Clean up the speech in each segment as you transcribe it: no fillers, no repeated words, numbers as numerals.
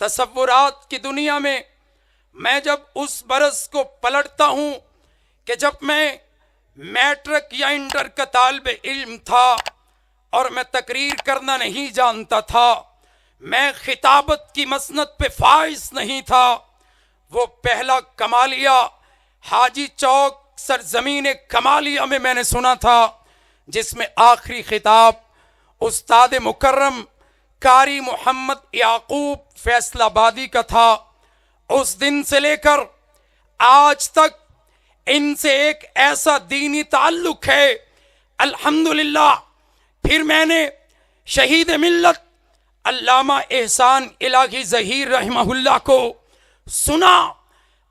تصورات کی دنیا میں جب اس برس کو پلٹتا ہوں کہ جب میں میٹرک یا انٹر کا طالب علم تھا اور میں تقریر کرنا نہیں جانتا تھا، میں خطابت کی مسند پہ فائز نہیں تھا، وہ پہلا کمالیہ حاجی چوک سرزمین کمالیہ میں نے سنا تھا، جس میں آخری خطاب استاد مکرم قاری محمد یعقوب فیصل آبادی کا تھا۔ اس دن سے لے کر آج تک ان سے ایک ایسا دینی تعلق ہے الحمدللہ۔ پھر میں نے شہید ملت علامہ احسان الہی ظہیر رحمہ اللہ کو سنا،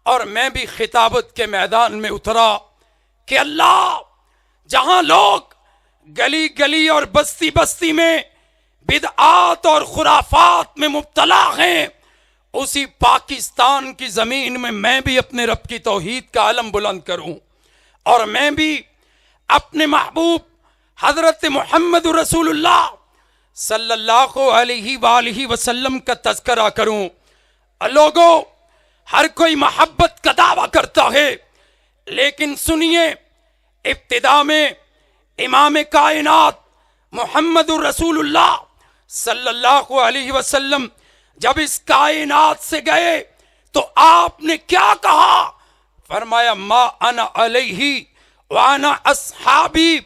اور میں بھی خطابت کے میدان میں اترا کہ اللہ، جہاں لوگ گلی گلی اور بستی بستی میں بدعات اور خرافات میں مبتلا ہیں، اسی پاکستان کی زمین میں بھی اپنے رب کی توحید کا علم بلند کروں، اور میں بھی اپنے محبوب حضرت محمد رسول اللہ صلی اللہ علیہ وآلہ وسلم کا تذکرہ کروں۔ لوگوں، ہر کوئی محبت کا دعویٰ کرتا ہے، لیکن سنیے، ابتدا میں امام کائنات محمد رسول اللہ صلی اللہ علیہ وسلم جب اس کائنات سے گئے تو آپ نے کیا کہا؟ فرمایا ما انا علیہ وانا اصحابی۔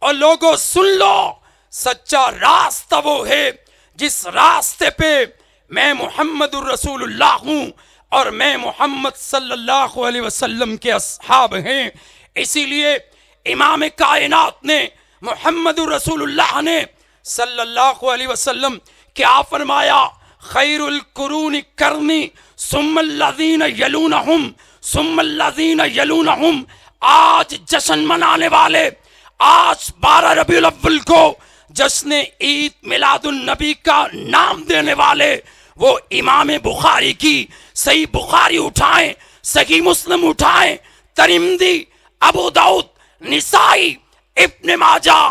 اور لوگوں سن لو، سچا راستہ وہ ہے جس راستے پہ میں محمد الرسول اللہ ہوں اور میں محمد صلی اللہ علیہ وسلم کے اصحاب ہیں۔ اسی لیے امام کائنات نے، محمد الرسول اللہ نے صلی اللہ علیہ وسلم کیا فرمایا؟ خیر القرون کرنی ثم الذین یلونہم ثم الذین یلونہم۔ آج جشن منانے والے، آج 12 ربیع الاول کو جشن عید میلاد النبی کا نام دینے والے، وہ امام بخاری کی صحیح بخاری اٹھائیں، صحیح مسلم اٹھائیں، ترمذی، ابو داؤد، نسائی، ابن ماجہ،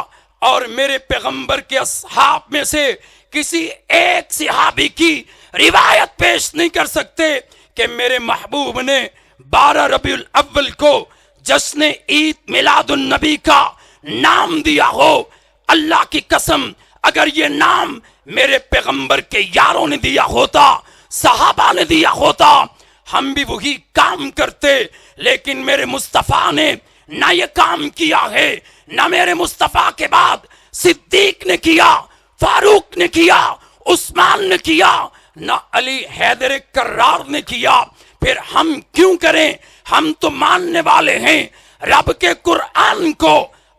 اور میرے پیغمبر کے اصحاب میں سے کسی ایک صحابی کی روایت پیش نہیں کر سکتے کہ میرے محبوب نے 12 ربیع الاول کو جشن عید میلاد النبی کا نام دیا ہو۔ اللہ کی قسم، اگر یہ نام میرے پیغمبر کے یاروں نے دیا ہوتا، صحابہ نے دیا ہوتا، ہم بھی وہی کام کرتے، لیکن میرے مصطفیٰ نے نہ یہ کام کیا ہے، نہ میرے مصطفیٰ کے بعد صدیق نے کیا، فاروق نے کیا، عثمان نے کیا، نہ علی حیدر کرار نے کیا۔ پھر ہم کیوں کریں؟ ہم تو ماننے والے ہیں رب کے قرآن کو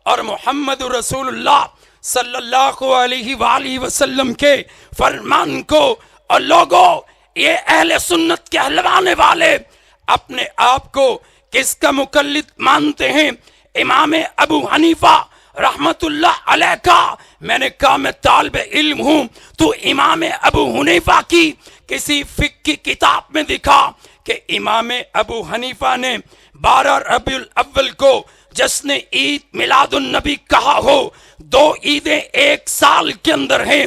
اور محمد رسول اللہ صلی اللہ علیہ وآلہ وسلم کے فرمان کو۔ اور لوگوں، یہ اہل سنت کے کہلوانے والے اپنے آپ کو کس کا مقلد مانتے ہیں؟ امام ابو حنیفہ رحمت اللہ علیہ کا۔ میں نے کہا میں طالب علم ہوں، تو امام ابو حنیفہ کی کسی فقہ کی کتاب میں دکھا کہ امام ابو حنیفہ نے 12 ربیع الاول کو جشن عید میلاد النبی کہا ہو۔ 2 عیدیں ایک سال کے اندر ہیں،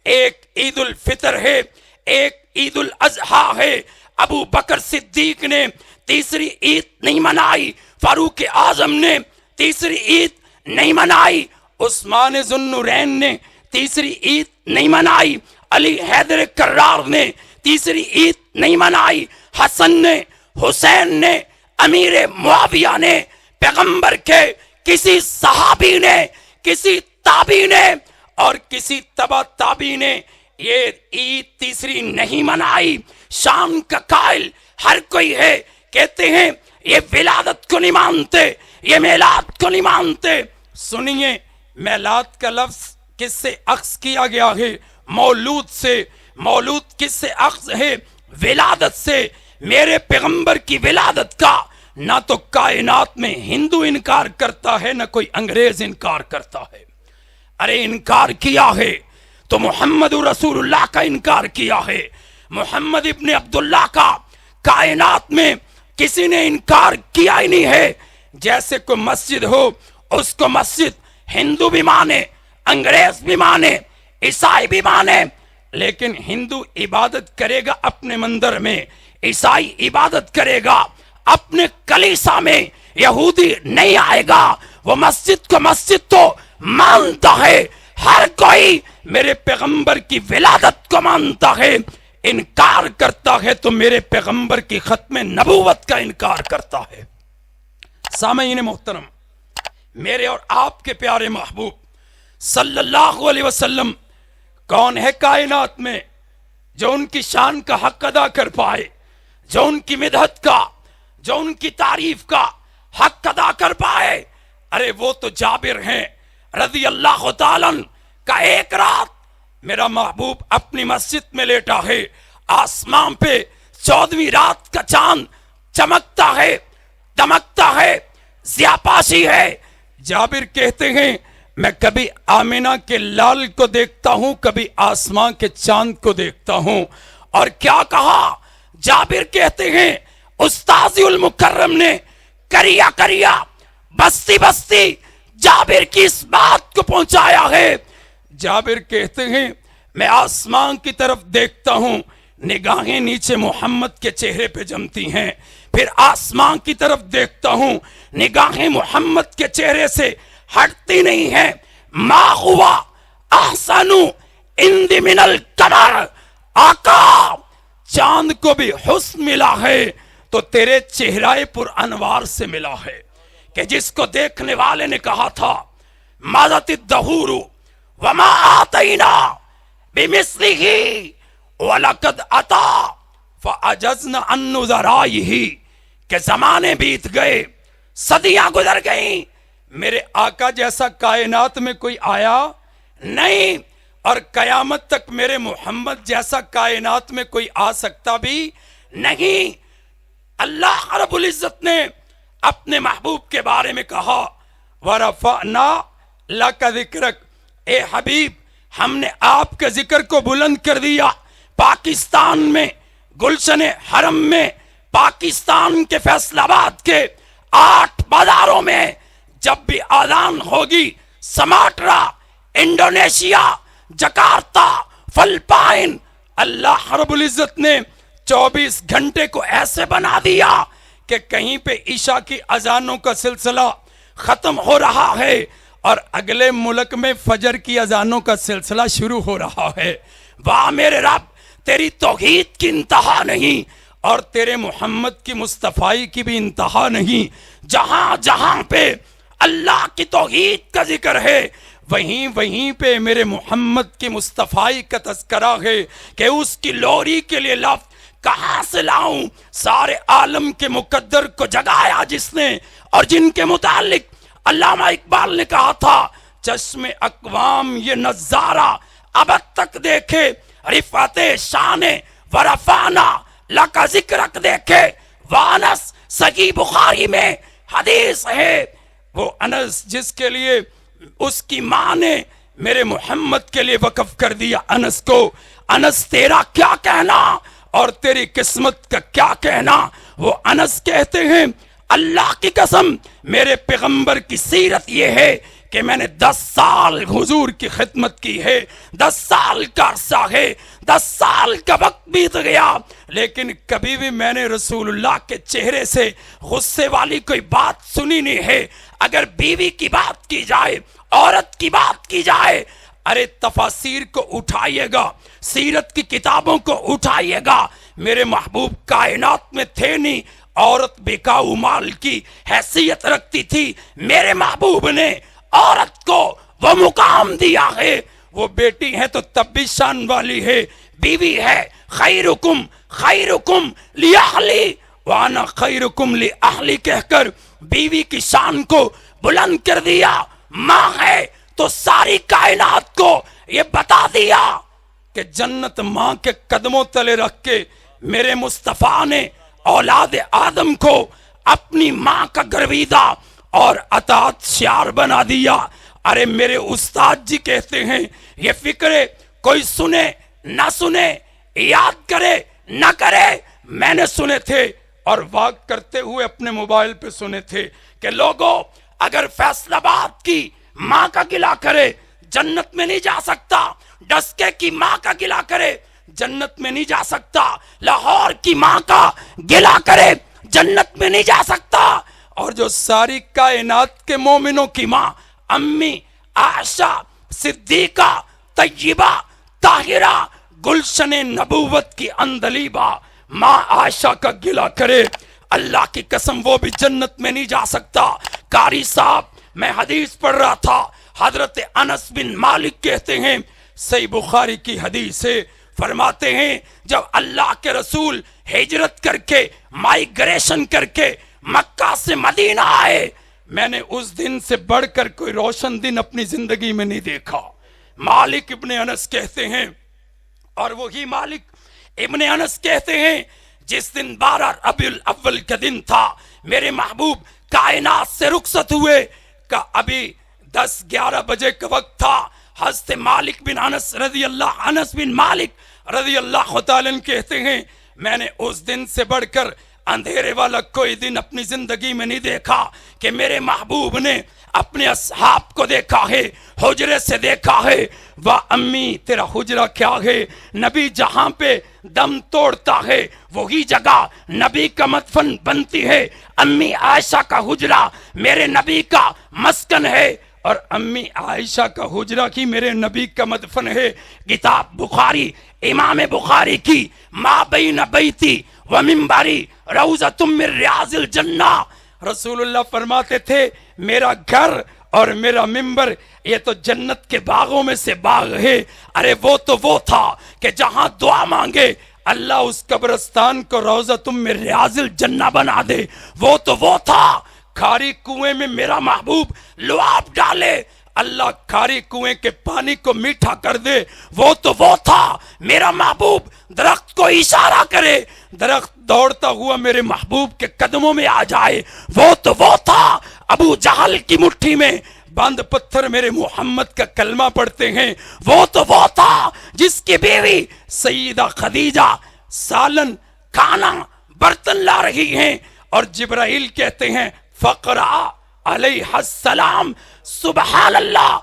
ایک عید الفطر ہے، ایک عید الاضحیٰ ہے۔ ابو بکر صدیق نے تیسری عید نہیں منائی، فاروق اعظم نے تیسری عید نہیں منائی، عثمان ذو النورین نے تیسری عید نہیں منائی، علی حیدر کرار نے تیسری عید نہیں منائی، حسن نے، حسین نے، امیر معاویہ نے، پیغمبر کے کسی صحابی نے، کسی تابعی نے اور کسی تبع تابعی نے یہ عید تیسری نہیں منائی۔ شان کا قائل ہر کوئی ہے، کہتے ہیں یہ ولادت کو نہیں مانتے، یہ میلاد کو نہیں مانتے۔ سنیے، میلاد کا لفظ کس سے اخذ کیا گیا ہے؟ مولود سے۔ مولود کس سے اخذ ہے؟ ولادت سے۔ میرے پیغمبر کی ولادت کا نہ تو کائنات میں ہندو انکار کرتا ہے، نہ کوئی انگریز انکار کرتا ہے۔ ارے انکار کیا ہے تو محمد رسول اللہ کا انکار کیا ہے، محمد ابن عبداللہ کا کائنات میں کسی نے انکار کیا ہی نہیں ہے۔ جیسے کوئی مسجد ہو، اس کو مسجد ہندو بھی مانے، انگریز بھی مانے، عیسائی بھی مانے، لیکن ہندو عبادت کرے گا اپنے مندر میں، عیسائی عبادت کرے گا اپنے کلیسا میں، یہودی نہیں آئے گا، وہ مسجد کو مسجد تو مانتا ہے، ہر کوئی میرے پیغمبر کی ولادت کو مانتا ہے، انکار کرتا ہے تو میرے پیغمبر کی ختم نبوت کا انکار کرتا ہے۔ سامعین محترم، میرے اور آپ کے پیارے محبوب صلی اللہ علیہ وسلم کون ہے کائنات میں جو ان کی شان کا حق ادا کر پائے، جو ان کی مدحت کا، جو ان کی تعریف کا حق ادا کر پائے؟ ارے وہ تو جابر ہیں رضی اللہ تعالیٰ کا۔ ایک رات میرا محبوب اپنی مسجد میں لیٹا ہے، آسمان پہ 14ویں رات کا چاند چمکتا ہے، دمکتا ہے، ضیاءپاشی ہے۔ جابر کہتے ہیں میں کبھی آمینہ کے لال کو دیکھتا ہوں، کبھی آسمان کے چاند کو دیکھتا ہوں۔ اور کیا کہا؟ جابر کہتے ہیں استاذ المکرم نے کریا کریا بستی بستی جابر کی اس بات کو پہنچایا ہے۔ جابر کہتے ہیں میں آسمان کی طرف دیکھتا ہوں، نگاہیں نیچے محمد کے چہرے پہ جمتی ہیں، پھر آسمان کی طرف دیکھتا ہوں، نگاہیں محمد کے چہرے سے ہٹتی نہیں ہیں۔ ما ہوا احسن عند من القمر، آقا چاند کو بھی حسن ملا ہے تو تیرے چہرہ پر انوار سے ملا ہے، کہ جس کو دیکھنے والے نے کہا تھا ماذت الدہور وما آتینا بمثلہ وَلَقَدْ أَتَا فَأَجَزْنَا عَن نُذَرَائِهِ، کہ زمانے بیت گئے، صدیاں گزر گئیں، میرے آقا جیسا کائنات میں کوئی آیا نہیں، اور قیامت تک میرے محمد جیسا کائنات میں کوئی آ سکتا بھی نہیں۔ اللہ رب العزت نے اپنے محبوب کے بارے میں کہا وَرَفَعْنَا لَكَ ذِكْرَكَ، اے حبیب ہم نے آپ کے ذکر کو بلند کر دیا۔ پاکستان میں گلشن حرم میں، پاکستان کے فیصل آباد کے 8 بازاروں میں جب بھی اذان ہوگی، سماٹرا، انڈونیشیا، جکارتا، فلپائن، اللہ رب العزت نے 24 گھنٹے کو ایسے بنا دیا کہ کہیں پہ عشاء کی اذانوں کا سلسلہ ختم ہو رہا ہے اور اگلے ملک میں فجر کی اذانوں کا سلسلہ شروع ہو رہا ہے۔ واہ میرے رب، تیری توحید کی انتہا نہیں اور تیرے محمد کی مصطفائی کی بھی انتہا نہیں۔ جہاں جہاں پہ اللہ کی توحید کا ذکر ہے، وہیں وہیں پہ میرے محمد کی مصطفائی کا تذکرہ ہے کہ اس کی لوری کے لیے لفظ کہاں سے لاؤں؟ سارے عالم کے مقدر کو جگایا جس نے، اور جن کے متعلق علامہ اقبال نے کہا تھا چشم اقوام یہ نظارہ ابد تک دیکھے، رفعت شان ورفعنا لک ذکرک دیکھے۔ وانس صحیح بخاری میں حدیث ہے، وہ انس جس کے لیے اس کی ماں نے میرے محمد کے لیے وقف کر دیا انس کو۔ انس تیرا کیا کہنا اور تیری قسمت کا کیا کہنا؟ وہ انس کہتے ہیں اللہ کی قسم میرے پیغمبر کی سیرت یہ ہے کہ میں نے 10 سال حضور کی خدمت کی ہے، 10 سال کا عرصہ ہے، 10 سال کا وقت بیت گیا، لیکن کبھی بھی میں نے رسول اللہ کے چہرے سے غصے والی کوئی بات سنی نہیں ہے۔ اگر بیوی کی بات کی جائے، عورت کی بات کی جائے، ارے تفاسیر کو اٹھائیے گا، سیرت کی کتابوں کو اٹھائیے گا، میرے محبوب کائنات میں تھے نہیں، عورت بکاؤ مال کی حیثیت رکھتی تھی، میرے محبوب نے عورت کو وہ مقام دیا ہے۔ وہ بیٹی ہے تو تب بھی شان والی ہے، بیوی ہے۔ خیرکم خیرکم لأہلی وانا خیرکم لأہلی کہہ کر بیوی کی شان کو بلند کر دیا۔ ماں ہے تو ساری کائنات کو یہ بتا دیا کہ جنت ماں کے قدموں تلے رکھ کے میرے مصطفیٰ نے اولاد آدم کو اپنی ماں کا گرویدہ اور اطاعت شعار بنا دیا۔ ارے میرے استاد جی کہتے ہیں یہ فکرے کوئی سنے نہ سنے، یاد کرے نہ کرے، میں نے سنے تھے اور واک کرتے ہوئے اپنے موبائل پہ سنے تھے کہ لوگوں اگر فیصل آباد کی ماں کا گلہ کرے جنت میں نہیں جا سکتا، ڈسکے کی ماں کا گلہ کرے جنت میں نہیں جا سکتا، لاہور کی ماں کا گلہ کرے جنت میں نہیں جا سکتا۔ اور جو ساری کائنات کے مومنوں کی ماں امی عائشہ صدیقہ طیبہ طاہرہ گلشن نبوت کی اندلیبہ ماں عائشہ کا گلہ کرے، اللہ کی قسم وہ بھی جنت میں نہیں جا سکتا۔ قاری صاحب میں حدیث پڑھ رہا تھا، حضرت انس بن مالک کہتے ہیں، صحیح بخاری کی حدیث ہے، فرماتے ہیں جب اللہ کے رسول ہجرت کر کے مائیگریشن کر کے مکہ سے مدینہ آئے، میں نے اس دن سے بڑھ کر کوئی روشن دن اپنی زندگی میں نہیں دیکھا۔ مالک ابن انس کہتے ہیں، اور وہی مالک ابن انس کہتے ہیں جس دن 12 ربیع الاول کا دن تھا، میرے محبوب کائنات سے رخصت ہوئے کہ ابھی 10-11 بجے کا وقت تھا۔ حضرت مالک بن انس بن مالک رضی اللہ تعالیٰ عنہ کہتے ہیں میں نے اس دن سے بڑھ کر اندھیرے والا کوئی دن اپنی زندگی میں نہیں دیکھا کہ میرے محبوب نے اپنے اصحاب کو دیکھا ہے، حجرے سے دیکھا ہے۔ واہ امی تیرا حجرہ کیا ہے، نبی جہاں پہ دم توڑتا ہے وہی جگہ نبی کا مدفن بنتی ہے۔ امی عائشہ کا حجرہ میرے نبی کا مسکن ہے، اور امی عائشہ کا حجرہ کی میرے نبی کا مدفن ہے۔ کتاب بخاری، امام بخاری کی ما بین بیتی و منبری روضۃ من ریاض الجنہ، رسول اللہ فرماتے تھے میرا گھر اور میرا منبر یہ تو جنت کے باغوں میں سے باغ ہے۔ ارے وہ تو وہ تھا کہ جہاں دعا مانگے اللہ اس قبرستان کو روضۃ من ریاض الجنہ بنا دے، وہ تو وہ تھا۔ کھاری کنویں میں میرا محبوب لعاب ڈالے اللہ کھاری کنویں کے پانی کو میٹھا کر دے، وہ تو وہ تھا۔ میرا محبوب درخت کو اشارہ کرے درخت دوڑتا ہوا میرے محبوب کے قدموں میں آ جائے، وہ تو وہ تھا۔ ابو جہل کی مٹھی میں بند پتھر میرے محمد کا کلمہ پڑھتے ہیں، وہ تو وہ تھا جس کی بیوی سیدہ خدیجہ سالن کھانا برتن لا رہی ہیں اور جبرائیل کہتے ہیں فقرا علیہ السلام سبحان اللہ،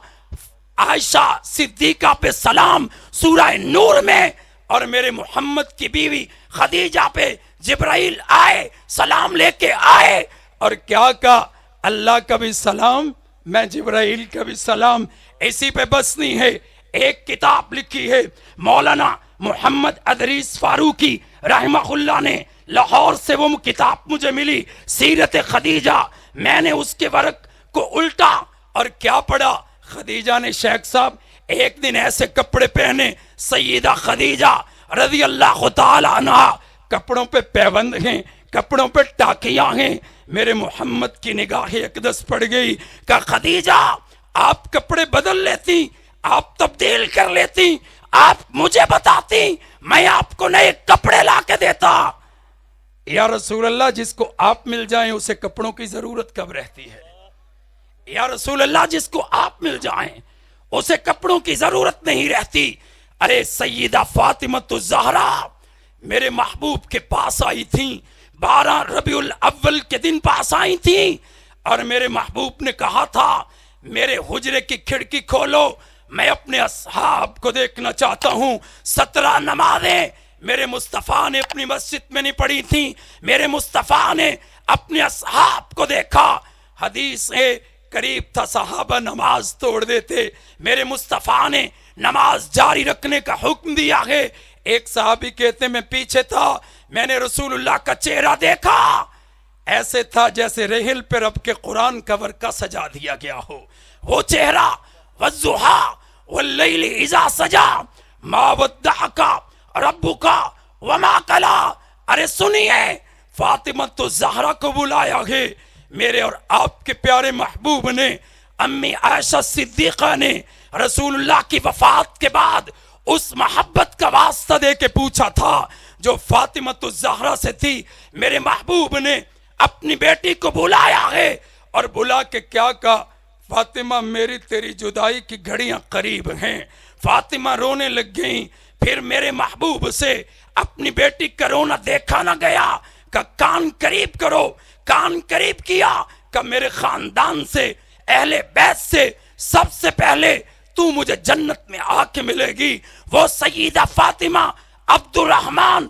عائشہ صدیقہ پہ سلام سورہ نور میں، اور میرے محمد کی بیوی خدیجہ پہ جبرائیل آئے سلام لے کے آئے، اور کیا کہا اللہ کا بھی سلام میں جبرائیل کا بھی سلام۔ اسی پہ بس نہیں ہے، ایک کتاب لکھی ہے مولانا محمد ادریس فاروقی رحمہ اللہ نے، لاہور سے وہ کتاب مجھے ملی سیرت خدیجہ، میں نے اس کے ورق کو الٹا اور کیا پڑھا، خدیجہ نے شیخ صاحب ایک دن ایسے کپڑے پہنے، سیدہ خدیجہ رضی اللہ تعالی عنہ کپڑوں پہ پیوند ہیں، کپڑوں پہ ٹاکیاں ہیں، میرے محمد کی نگاہ اقدس پڑ گئی کہ خدیجہ آپ کپڑے بدل لیتی، آپ تبدیل کر لیتی، آپ مجھے بتاتی میں آپ کو نئے کپڑے لا کے دیتا۔ یا رسول اللہ جس کو آپ مل جائیں اسے کپڑوں کی ضرورت کب رہتی ہے؟ یا رسول اللہ جس کو آپ مل جائیں اسے کپڑوں کی ضرورت نہیں رہتی۔ ارے سیدہ فاطمہ الزہرا میرے محبوب کے پاس آئی تھیں، 12 ربیع الاول کے دن پاس آئی تھیں، اور میرے محبوب نے کہا تھا میرے حجرے کی کھڑکی کھولو میں اپنے اصحاب کو دیکھنا چاہتا ہوں۔ 17 نمازیں میرے مصطفیٰ نے اپنی مسجد میں نہیں پڑھی تھیں، میرے مصطفیٰ نے اپنے اصحاب کو دیکھا، حدیث ہے قریب تھا صحابہ نماز توڑ دیتے، میرے مصطفیٰ نے نماز جاری رکھنے کا حکم دیا ہے۔ ایک صحابی کہتے میں پیچھے تھا، میں نے رسول اللہ کا چہرہ دیکھا، ایسے تھا جیسے رحل پہ رب کے قرآن کا ورقہ سجا دیا گیا ہو، وہ چہرہ والضحیٰ واللیل اذا سجا ما ودعک ربک وما قلی۔ ارے سنیے فاطمہ الزہرا کو بلایا ہے، میرے اور آپ کے پیارے محبوب نے، امی عائشہ صدیقہ نے رسول اللہ کی وفات کے بعد اس محبت کا واسطہ دے کے پوچھا تھا جو فاطمہ الزہرا سے تھی۔ میرے محبوب نے اپنی بیٹی کو بلایا ہے اور بلا کے کیا کہا، فاطمہ میری تیری جدائی کی گھڑیاں قریب ہیں۔ فاطمہ رونے لگ گئیں، پھر میرے محبوب سے اپنی بیٹی کا رونا دیکھا نہ گیا کہ کان قریب کرو، کان قریب کیا کہ میرے خاندان سے اہل بیت سے سب سے پہلے تو مجھے جنت میں آ کے ملے گی، وہ سیدہ فاطمہ عبد الرحمن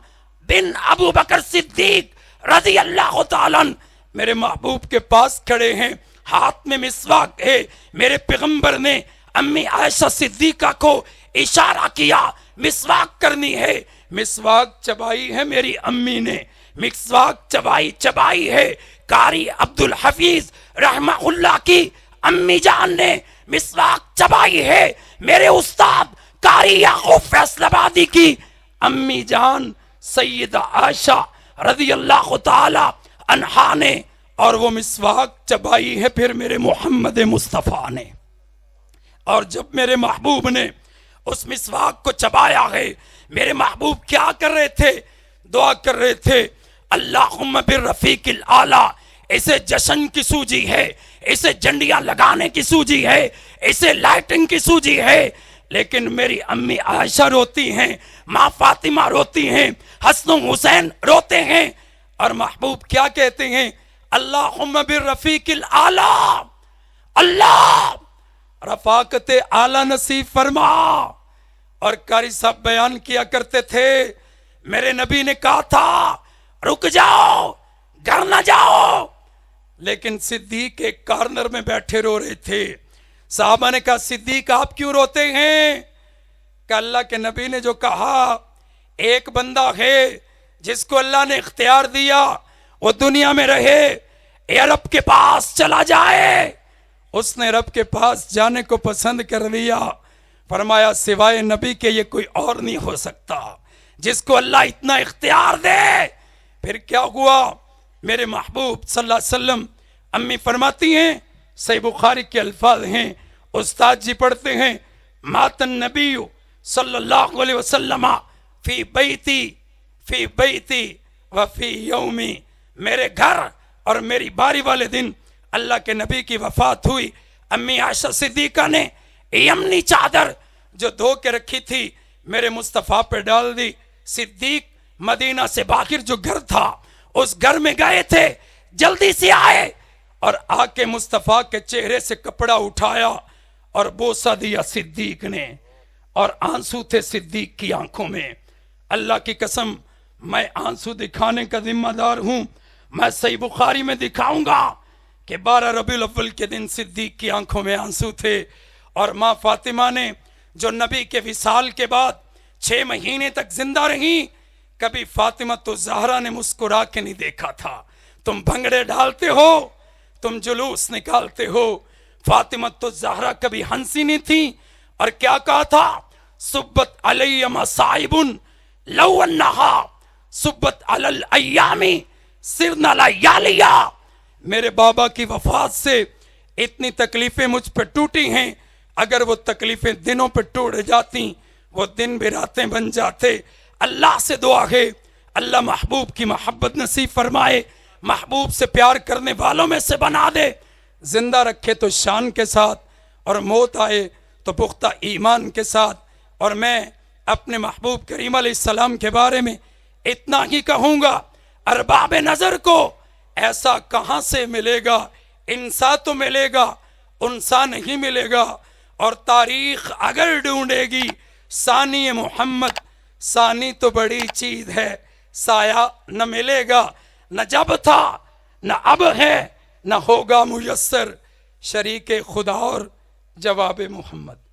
بن ابو بکر صدیق رضی اللہ تعالیٰ عنہ میرے محبوب کے پاس کھڑے ہیں، ہاتھ میں مسواک ہے۔ میرے پیغمبر نے امی عائشہ صدیقہ کو اشارہ کیا مسواک کرنی ہے، مسواک چبائی ہے میری امی نے، مسواک چبائی ہے قاری عبد الحفیظ رحمہ اللہ کی امی جان نے مسواک چبائی ہے، میرے استاد قاری یعقوب فیصل آبادی کی امی جان سیدہ عائشہ رضی اللہ تعالی عنہا نے، اور وہ مسواک چبائی ہے پھر میرے محمد مصطفیٰ نے۔ اور جب میرے محبوب نے اس مسواک کو چبایا ہے، میرے محبوب کیا کر رہے تھے؟ دعا کر رہے تھے، اللہم بالرفیق الاعلیٰ۔ اسے جشن کی سوجی ہے، اسے جھنڈیاں لگانے کی سوجی ہے، اسے لائٹنگ کی سوجی ہے، لیکن میری امی عائشہ روتی ہیں، ماں فاطمہ روتی ہیں، حسن و حسین روتے ہیں، اور محبوب کیا کہتے ہیں؟ اللہم بالرفیق الاعلیٰ، اللہ رفاقت اعلیٰ نصیب فرما۔ اور قاری صاحب بیان کیا کرتے تھے، میرے نبی نے کہا تھا رک جاؤ، گھر نہ جاؤ، لیکن صدیق ایک کارنر میں بیٹھے رو رہے تھے۔ صحابہ نے کہا صدیق آپ کیوں روتے ہیں؟ کہ اللہ کے نبی نے جو کہا، ایک بندہ ہے جس کو اللہ نے اختیار دیا وہ دنیا میں رہے یا رب کے پاس چلا جائے۔ اس نے رب کے پاس جانے کو پسند کر لیا، فرمایا سوائے نبی کے یہ کوئی اور نہیں ہو سکتا جس کو اللہ اتنا اختیار دے۔ پھر کیا ہوا؟ میرے محبوب صلی اللہ علیہ وسلم، امی فرماتی ہیں، صحیح بخاری کے الفاظ ہیں، استاد جی پڑھتے ہیں، مات النبی صلی اللہ علیہ وسلم فی بیتی وفی یومی، میرے گھر اور میری باری والے دن اللہ کے نبی کی وفات ہوئی۔ امی عائشہ صدیقہ نے یمنی چادر جو دھو کے رکھی تھی میرے مصطفیٰ پہ ڈال دی۔ صدیق مدینہ سے باہر جو گھر تھا اس گھر میں گئے تھے، جلدی سے آئے اور آ کے مصطفیٰ کے چہرے سے کپڑا اٹھایا اور بوسہ دیا صدیق نے، اور آنسو تھے صدیق کی آنکھوں میں۔ اللہ کی قسم میں آنسو دکھانے کا ذمہ دار ہوں، میں صحیح بخاری میں دکھاؤں گا کہ 12 ربیع الاول کے دن صدیق کی آنکھوں میں آنسو تھے۔ اور ماں فاطمہ نے جو نبی کے وصال کے بعد 6 مہینے تک زندہ رہی، کبھی فاطمہ تو زہرا نے مسکرا کے نہیں دیکھا تھا۔ تم بھنگڑے ڈالتے ہو، تم جلوس نکالتے ہو، فاطمہ تو زہرا کبھی ہنسی نہیں تھی۔ اور کیا کہا تھا؟ صبت علی مصائب لو انہا صبت علی الایام سرنا لیالیا۔ میرے بابا کی وفات سے اتنی تکلیفیں مجھ پہ ٹوٹی ہیں، اگر وہ تکلیفیں دنوں پہ ٹوٹ جاتی وہ دن بھی راتیں بن جاتے۔ اللہ سے دعا ہے اللہ محبوب کی محبت نصیب فرمائے، محبوب سے پیار کرنے والوں میں سے بنا دے، زندہ رکھے تو شان کے ساتھ اور موت آئے تو پختہ ایمان کے ساتھ۔ اور میں اپنے محبوب کریم علیہ السلام کے بارے میں اتنا ہی کہوں گا، ارباب نظر کو ایسا کہاں سے ملے گا؟ انسا تو ملے گا، انسا نہیں ملے گا۔ اور تاریخ اگر ڈھونڈے گی ثانی محمد، ثانی تو بڑی چیز ہے، سایہ نہ ملے گا، نہ جب تھا نہ اب ہے نہ ہوگا میسر، شریک خدا اور جواب محمد۔